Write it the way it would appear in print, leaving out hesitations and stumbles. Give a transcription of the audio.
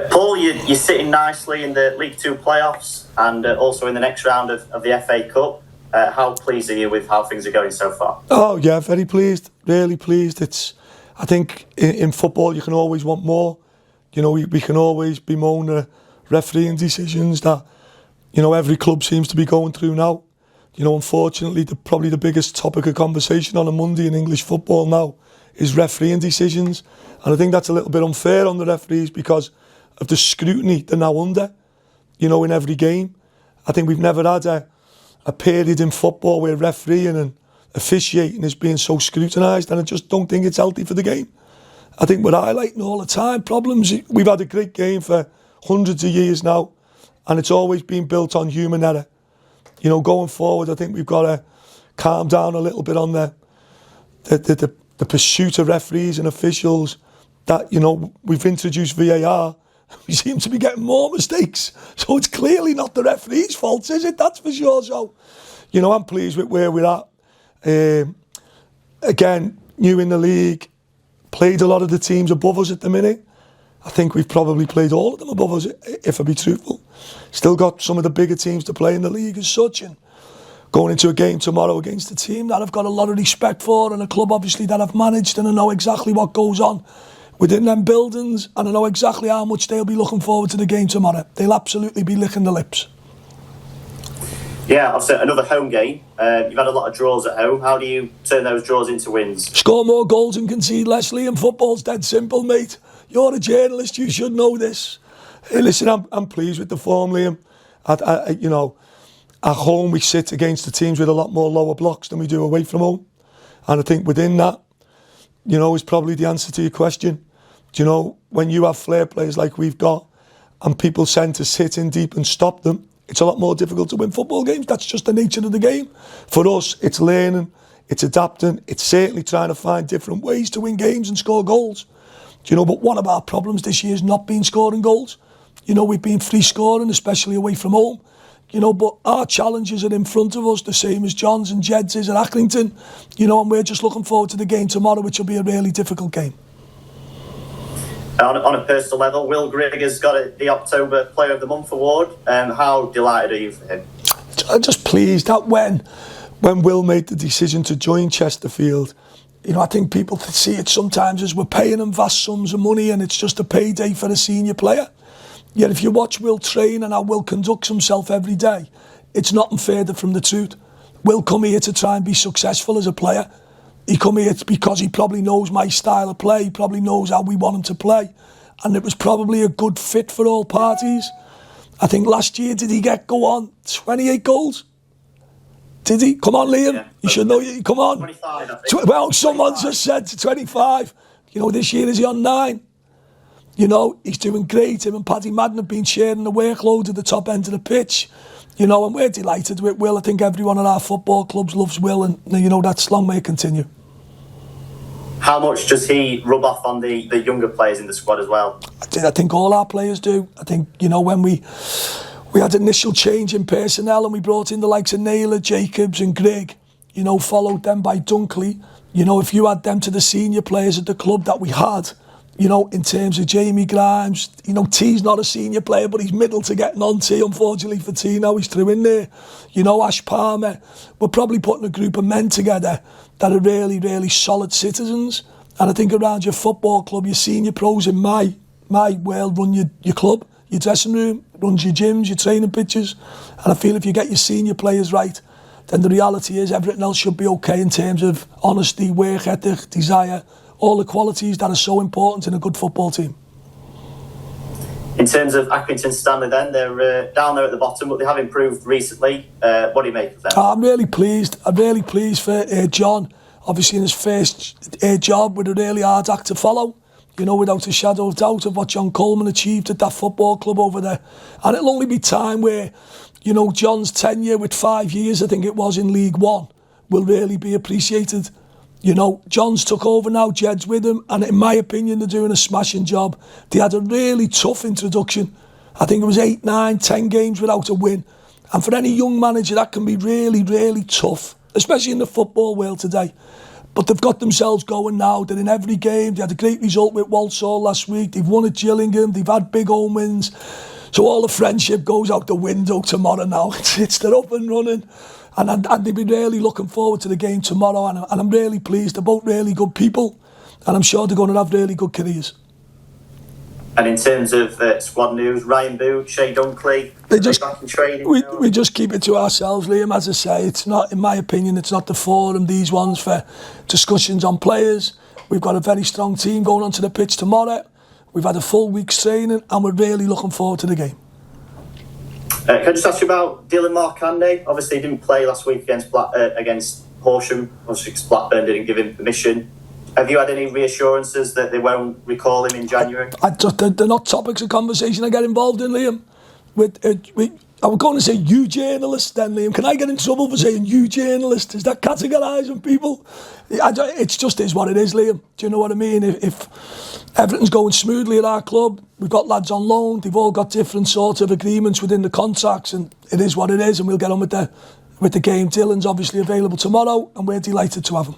Paul, you're sitting nicely in the League Two playoffs and also in the next round of the FA Cup. How pleased are you with how things are going so far? Oh yeah, very pleased, really pleased. I think in football you can always want more. We can always bemoan the refereeing decisions that every club seems to be going through now. Unfortunately, probably the biggest topic of conversation on a Monday in English football now is refereeing decisions, and I think that's a little bit unfair on the referees because of the scrutiny they're now under. In every game, I think we've never had a period in football where refereeing and officiating is being so scrutinised, and I just don't think it's healthy for the game. I think we're highlighting all the time problems. We've had a great game for hundreds of years now, and it's always been built on human error. Going forward, I think we've got to calm down a little bit on the pursuit of referees and officials. That we've introduced VAR. We seem to be getting more mistakes, so it's clearly not the referee's fault, is it? That's for sure. So, I'm pleased with where we're at. Again, new in the league, played a lot of the teams above us at the minute. I think we've probably played all of them above us, if I be truthful. Still got some of the bigger teams to play in the league as such, and going into a game tomorrow against a team that I've got a lot of respect for, and a club obviously that I've managed, and I know exactly what goes on within them buildings, and I know exactly how much they'll be looking forward to the game tomorrow. They'll absolutely be licking the lips. Yeah, obviously another home game. You've had a lot of draws at home. How do you turn those draws into wins? Score more goals and concede less, Liam. Football's dead simple, mate. You're a journalist, you should know this. Hey, listen, I'm pleased with the form, Liam. At home we sit against the teams with a lot more lower blocks than we do away from home. And I think within that, is probably the answer to your question. When you have flair players like we've got and people tend to sit in deep and stop them, it's a lot more difficult to win football games. That's just the nature of the game. For us, it's learning, it's adapting, it's certainly trying to find different ways to win games and score goals. But one of our problems this year has not been scoring goals. We've been free scoring, especially away from home. But our challenges are in front of us, the same as John's and Jed's is at Accrington. And we're just looking forward to the game tomorrow, which will be a really difficult game. On a personal level, Will Grigg has got the October Player of the Month award. How delighted are you for him? I'm just pleased that when Will made the decision to join Chesterfield, I think people see it sometimes as we're paying him vast sums of money and it's just a payday for a senior player. Yet if you watch Will train and how Will conducts himself every day, it's nothing further from the truth. Will come here to try and be successful as a player. He come here because he probably knows my style of play, he probably knows how we want him to play, and it was probably a good fit for all parties. I think last year, did he go on 28 goals? Did he? Come on, Liam. Yeah. You should know. Come on. 25, I think. Well, someone just said 25. This year is he on 9? He's doing great. Him and Paddy Madden have been sharing the workload at the top end of the pitch. And we're delighted with Will. I think everyone at our football clubs loves Will, and that's long may it continue. How much does he rub off on the younger players in the squad as well? I think all our players do. I think, when we had initial change in personnel and we brought in the likes of Naylor, Jacobs and Grigg, followed them by Dunkley. If you add them to the senior players at the club that we had, in terms of Jamie Grimes, T's not a senior player, but he's middle to getting on T. Unfortunately for T, now he's through in there. Ash Palmer. We're probably putting a group of men together that are really, really solid citizens. And I think around your football club, your senior pros in my world run your club, your dressing room, runs your gyms, your training pitches. And I feel if you get your senior players right, then the reality is everything else should be okay in terms of honesty, work ethic, desire, all the qualities that are so important in a good football team. In terms of Accrington Stanley then, they're down there at the bottom, but they have improved recently. What do you make of them? I'm really pleased. I'm really pleased for John, obviously in his first job with a really hard act to follow, without a shadow of doubt of what John Coleman achieved at that football club over there. And it'll only be time where, John's tenure with 5 years, I think it was, in League One, will really be appreciated. John's took over now, Jed's with him, and in my opinion, they're doing a smashing job. They had a really tough introduction. I think it was 8, 9, 10 games without a win. And for any young manager, that can be really, really tough, especially in the football world today. But they've got themselves going now. They're in every game. They had a great result with Walsall last week. They've won at Gillingham. They've had big home wins. So all the friendship goes out the window tomorrow now. They're up and running. And they've been really looking forward to the game tomorrow. And I'm really pleased. They're both really good people. And I'm sure they're going to have really good careers. And in terms of squad news, Ryan Boot, Shay Dunkley, back in training. We just keep it to ourselves, Liam. As I say, it's not, in my opinion, it's not the forum, these ones, for discussions on players. We've got a very strong team going onto the pitch tomorrow. We've had a full week's training and we're really looking forward to the game. Can I just ask you about Dylan Markande? Obviously, he didn't play last week against Horsham, obviously because Blackburn didn't give him permission. Have you had any reassurances that they won't recall him in January? They're not topics of conversation I get involved in, Liam. I was going to say you journalist then, Liam. Can I get in trouble for saying you journalist? Is that categorising people? It's just is what it is, Liam. Do you know what I mean? If everything's going smoothly at our club, we've got lads on loan, they've all got different sorts of agreements within the contracts, and it is what it is, and we'll get on with the game. Dylan's obviously available tomorrow, and we're delighted to have him.